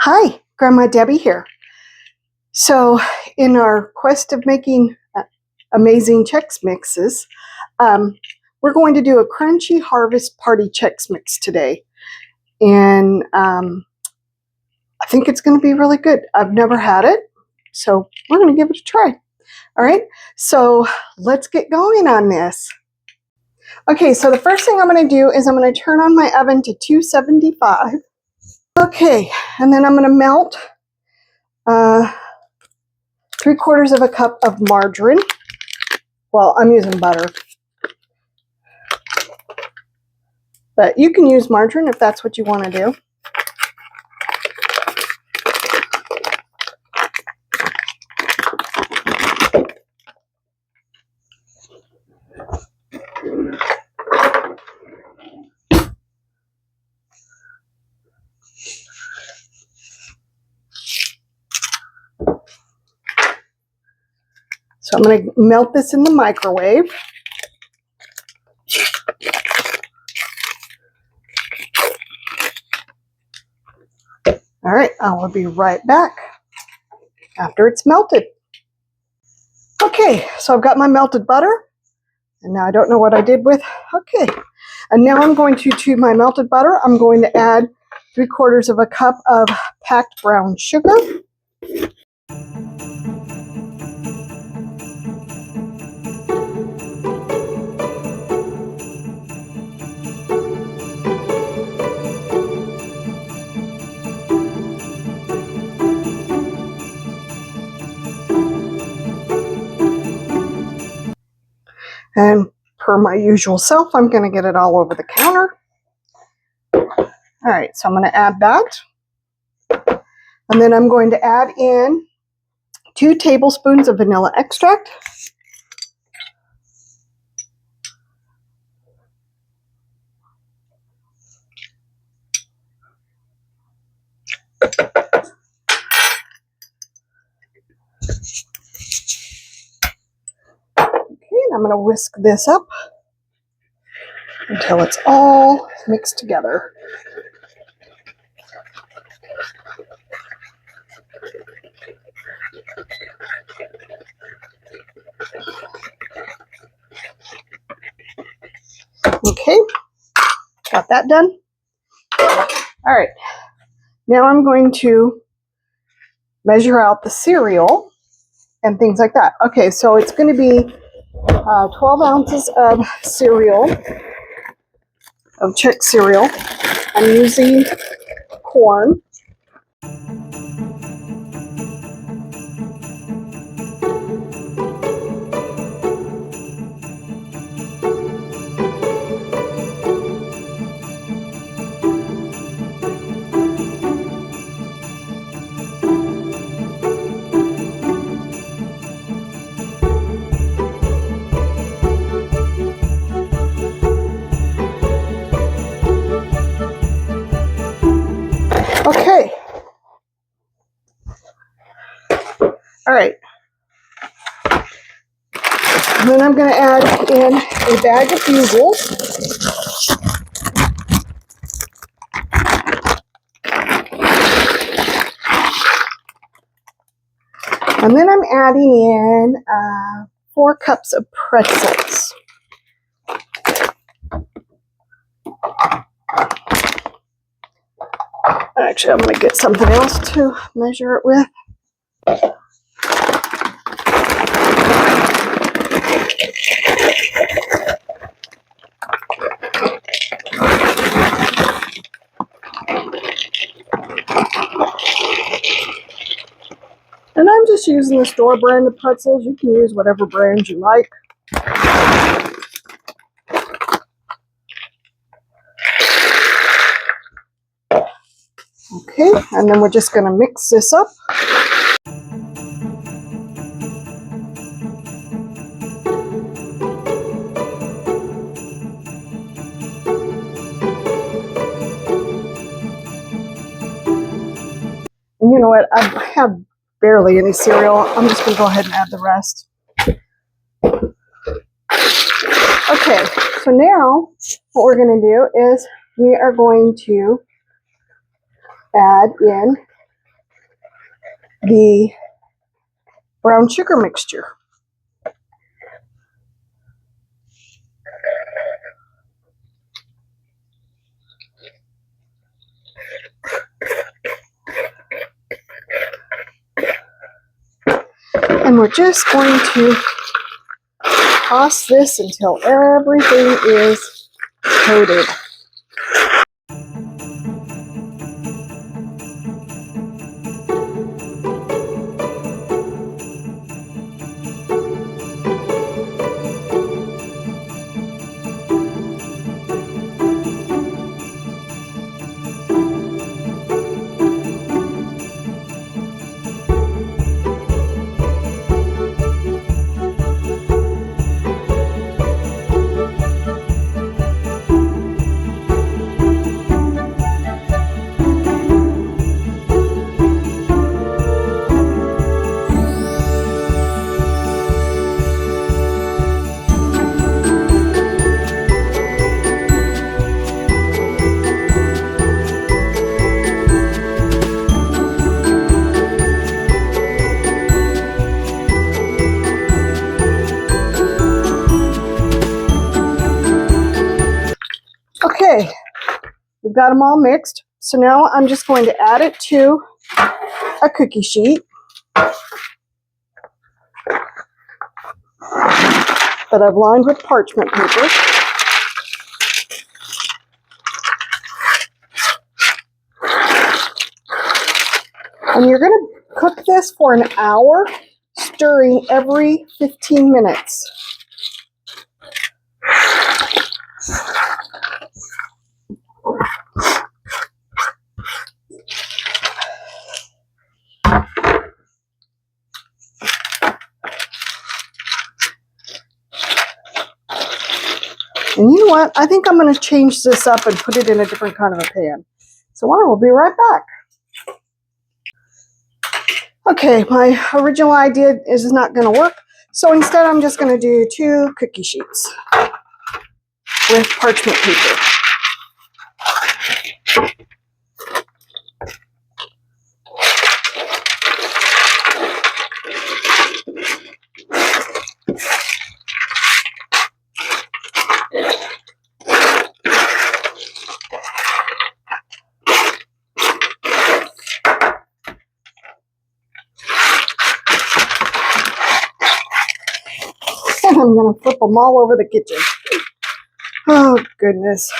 Hi, Grandma Debbie here. So, in our quest of making amazing Chex mixes, we're going to do a crunchy harvest party Chex mix today. And I think it's going to be really good. I've never had it, so we're going to give it a try. All right, so let's get going on this. Okay, so the first thing I'm going to do is I'm going to turn on my oven to 275. Okay, and then I'm going to melt 3/4 of a cup of margarine. Well, I'm using butter, but you can use margarine if that's what you want to do. So I'm going to melt this in the microwave. All right, I will be right back after it's melted. Okay, so I've got my melted butter, and now I don't know what I did with. Okay, and now I'm going to my melted butter, I'm going to add 3/4 of a cup of packed brown sugar. And per my usual self, I'm going to get it all over the counter. All right, so I'm going to add that. And then I'm going to add in 2 tablespoons of vanilla extract. I'm going to whisk this up until it's all mixed together. Okay, got that done. All right, now I'm going to measure out the cereal and things like that. Okay, so it's going to be 12 ounces of cereal, of Chex cereal. I'm using corn. Okay. All right. And then I'm going to add in a bag of Bugles. And then I'm adding in 4 cups of pretzels. Actually, I'm going to get something else to measure it with. And I'm just using the store brand of pretzels. You can use whatever brand you like. Okay, and then we're just going to mix this up. And you know what? I have barely any cereal. I'm just going to go ahead and add the rest. Okay, so now what we're going to do is we are going to add in the brown sugar mixture. And we're just going to toss this until everything is coated. Okay, we've got them all mixed. So now I'm just going to add it to a cookie sheet that I've lined with parchment paper. And you're going to cook this for an hour, stirring every 15 minutes. And you know what? I think I'm going to change this up and put it in a different kind of a pan. So I will be right back. Okay, my original idea is not going to work. So instead I'm just going to do 2 cookie sheets with parchment paper. And I'm going to flip them all over the kitchen. Oh, goodness.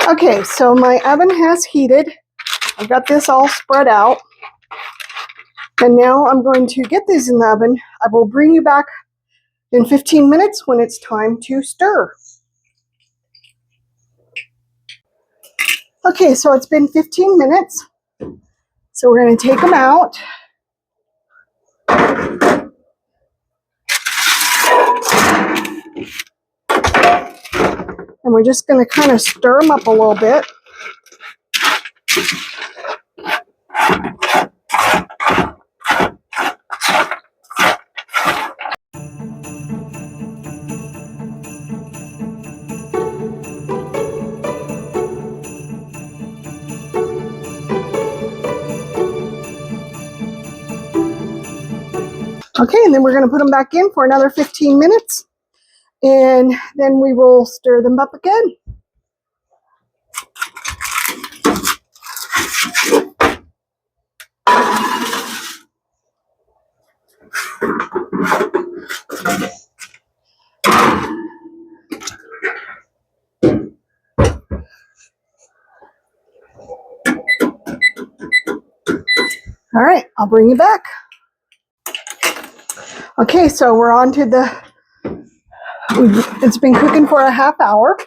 Okay, so my oven has heated. I've got this all spread out. And now I'm going to get these in the oven. I will bring you back in 15 minutes when it's time to stir. Okay, so it's been 15 minutes. So we're going to take them out. And we're just going to kind of stir them up a little bit. Okay, and then we're going to put them back in for another 15 minutes. And then we will stir them up again. All right, I'll bring you back. Okay, so we're on to it's been cooking for a half hour.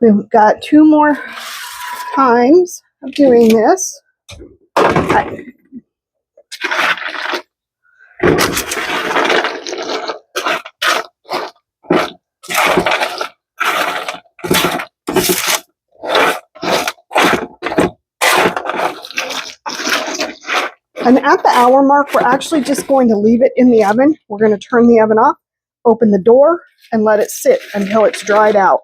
We've got 2 more times of doing this. And at the hour mark, we're actually just going to leave it in the oven. We're going to turn the oven off, open the door, and let it sit until it's dried out.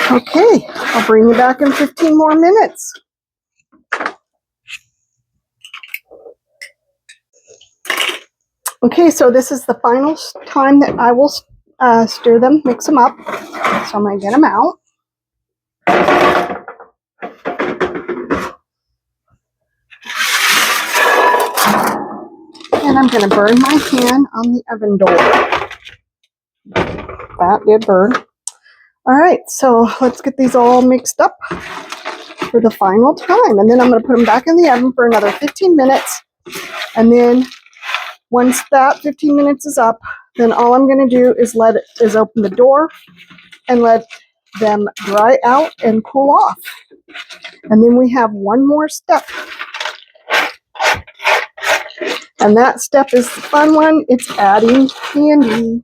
Okay, I'll bring you back in 15 more minutes. Okay, so this is the final time that I will stir them, mix them up. So I'm going to get them out. And I'm going to burn my hand on the oven door. That did burn. All right, so let's get these all mixed up for the final time. And then I'm going to put them back in the oven for another 15 minutes. And then once that 15 minutes is up, then all I'm going to do is open the door and let them dry out and cool off. And then we have one more step. And that step is the fun one. It's adding candy.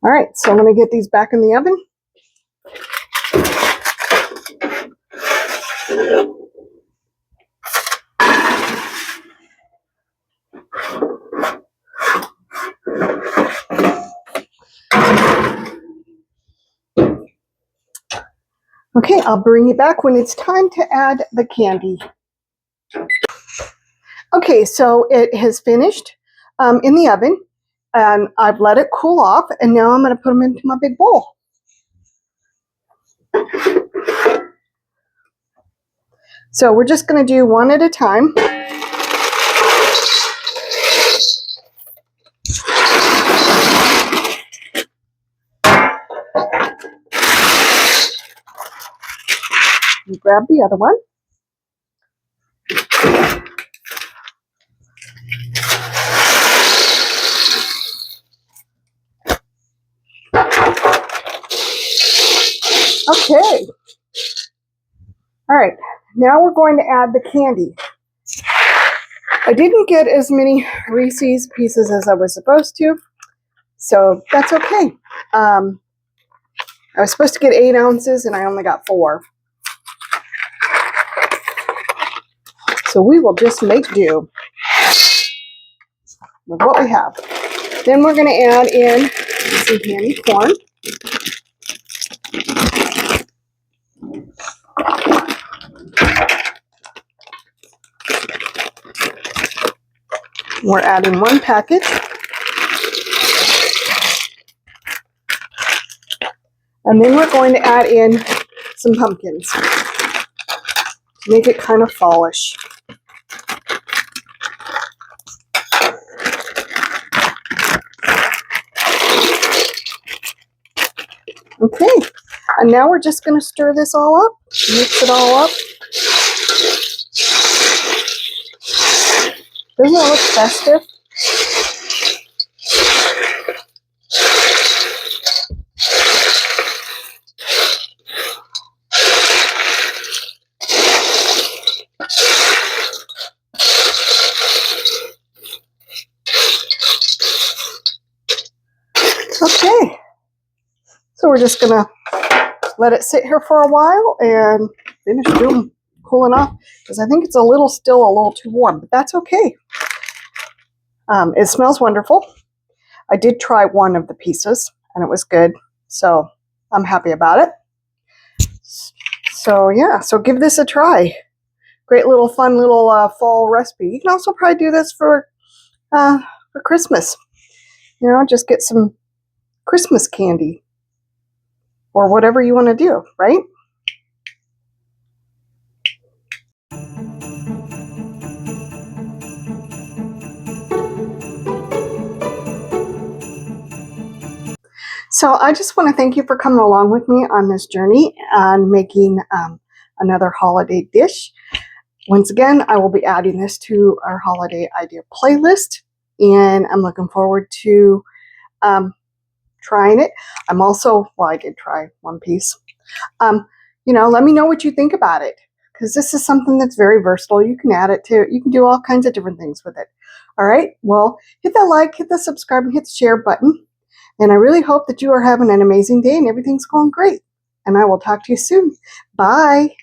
All right, so let me get these back in the oven. Okay, I'll bring you back when it's time to add the candy. Okay, so it has finished in the oven, and I've let it cool off, and now I'm going to put them into my big bowl. So we're just going to do one at a time. You grab the other one. Okay. All right, now we're going to add the candy. I didn't get as many Reese's pieces as I was supposed to, so that's okay. I was supposed to get 8 ounces and I only got 4. So we will just make do with what we have. Then we're going to add in some candy corn. We're adding 1 package. And then we're going to add in some pumpkins to make it kind of fallish. Okay, and now we're just going to stir this all up, mix it all up. Doesn't it look festive? Okay, so we're just gonna let it sit here for a while and finish doing cooling off, because I think it's still a little too warm, but that's okay. It smells wonderful. I did try one of the pieces and it was good, so I'm happy about it. So yeah, so give this a try. Great little fun little fall recipe. You can also probably do this for Christmas. You know, just get some Christmas candy or whatever you want to do, right? So I just want to thank you for coming along with me on this journey and making another holiday dish. Once again, I will be adding this to our holiday idea playlist, and I'm looking forward to trying it. I did try one piece. You know, let me know what you think about it. because this is something that's very versatile. You can add it to, you can do all kinds of different things with it. All right, well, hit that like, hit the subscribe, and hit the share button. And I really hope that you are having an amazing day and everything's going great. And I will talk to you soon. Bye.